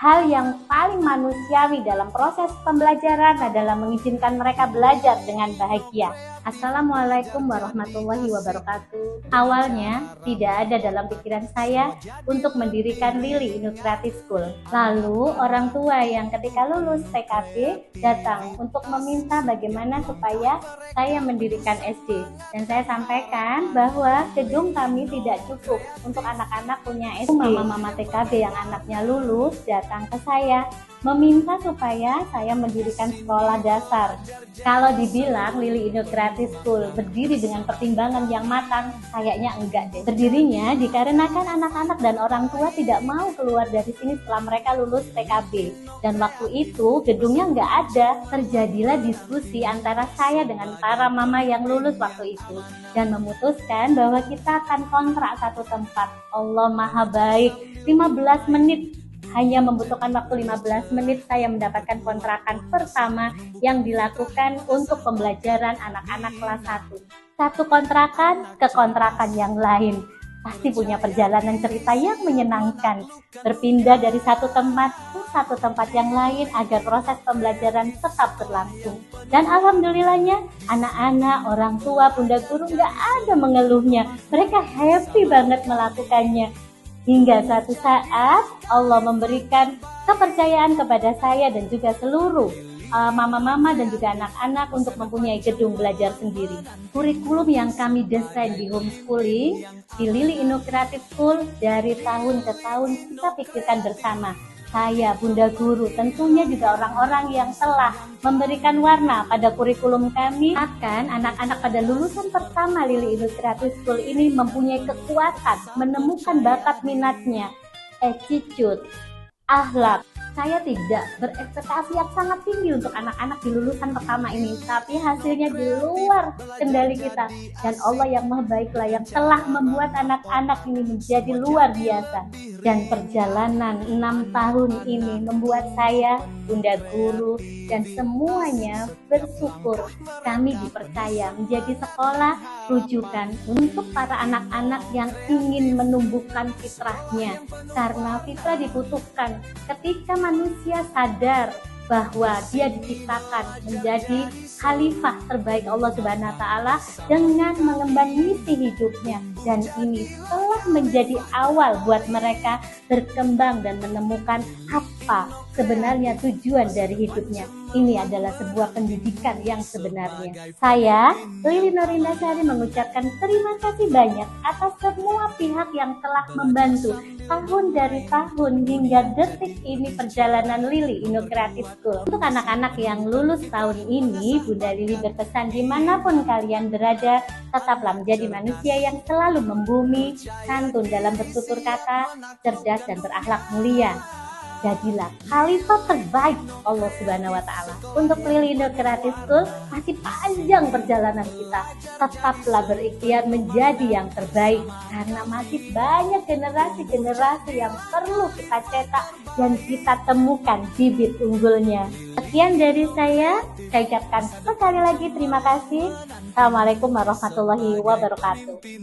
Hal yang paling manusiawi dalam proses pembelajaran adalah mengizinkan mereka belajar dengan bahagia. Assalamualaikum warahmatullahi wabarakatuh. Awalnya tidak ada dalam pikiran saya untuk mendirikan Lili Integrated School. Lalu orang tua yang ketika lulus TKB datang untuk meminta bagaimana supaya saya mendirikan SD. Dan saya sampaikan bahwa gedung kami tidak cukup untuk anak-anak punya SD. Mama-mama TKB yang anaknya lulus datang ke saya meminta supaya saya mendirikan sekolah dasar. Kalau dibilang Lili Integrated School berdiri dengan pertimbangan yang matang, kayaknya enggak deh. Berdirinya dikarenakan anak-anak dan orang tua tidak mau keluar dari sini setelah mereka lulus TKB. Dan waktu itu gedungnya enggak ada. Terjadilah diskusi antara saya dengan para mama yang lulus waktu itu dan memutuskan bahwa kita akan kontrak satu tempat. Allah Maha Baik, 15 menit. Hanya membutuhkan waktu 15 menit saya mendapatkan kontrakan pertama yang dilakukan untuk pembelajaran anak-anak kelas 1. Satu kontrakan ke kontrakan yang lain. Pasti punya perjalanan cerita yang menyenangkan. Berpindah dari satu tempat ke satu tempat yang lain agar proses pembelajaran tetap berlangsung. Dan alhamdulillahnya anak-anak, orang tua, bunda guru nggak ada mengeluhnya. Mereka happy banget melakukannya. Hingga suatu saat Allah memberikan kepercayaan kepada saya dan juga seluruh mama-mama dan juga anak-anak untuk mempunyai gedung belajar sendiri. Kurikulum yang kami desain di homeschooling di Lili Integrated School dari tahun ke tahun kita pikirkan bersama. Saya, bunda guru, tentunya juga orang-orang yang telah memberikan warna pada kurikulum kami akan anak-anak pada lulusan pertama Lili Integrated School ini mempunyai kekuatan, menemukan bakat minatnya, attitude, akhlak. Saya tidak berekspektasi yang sangat tinggi untuk anak-anak di lulusan pertama ini, tapi hasilnya di luar kendali kita. Dan Allah yang Maha Baiklah yang telah membuat anak-anak ini menjadi luar biasa. Dan perjalanan 6 tahun ini membuat saya, bunda guru, dan semuanya bersyukur kami dipercaya menjadi sekolah rujukan untuk para anak-anak yang ingin menumbuhkan fitrahnya. Karena fitrah dibutuhkan ketika manusia sadar bahwa dia diciptakan menjadi khalifah terbaik Allah Subhanahu wa taala dengan mengemban misi hidupnya, dan ini telah menjadi awal buat mereka berkembang dan menemukan apa sebenarnya tujuan dari hidupnya. Ini adalah sebuah pendidikan yang sebenarnya. Saya, Lili Nurindasari, mengucapkan terima kasih banyak atas semua pihak yang telah membantu tahun dari tahun hingga detik ini perjalanan Lili Integrated School. Untuk anak-anak yang lulus tahun ini, Bunda Lili berpesan dimanapun kalian berada, tetaplah menjadi manusia yang selalu membumi, santun dalam bertutur kata, cerdas dan berakhlak mulia. Jadilah khalifah terbaik Allah Subhanahu wa taala. Untuk Lili Integrated School masih panjang perjalanan kita. Tetaplah berikhtiar menjadi yang terbaik karena masih banyak generasi-generasi yang perlu kita cetak dan kita temukan bibit unggulnya. Sekian dari saya ucapkan sekali lagi terima kasih. Assalamualaikum warahmatullahi wabarakatuh.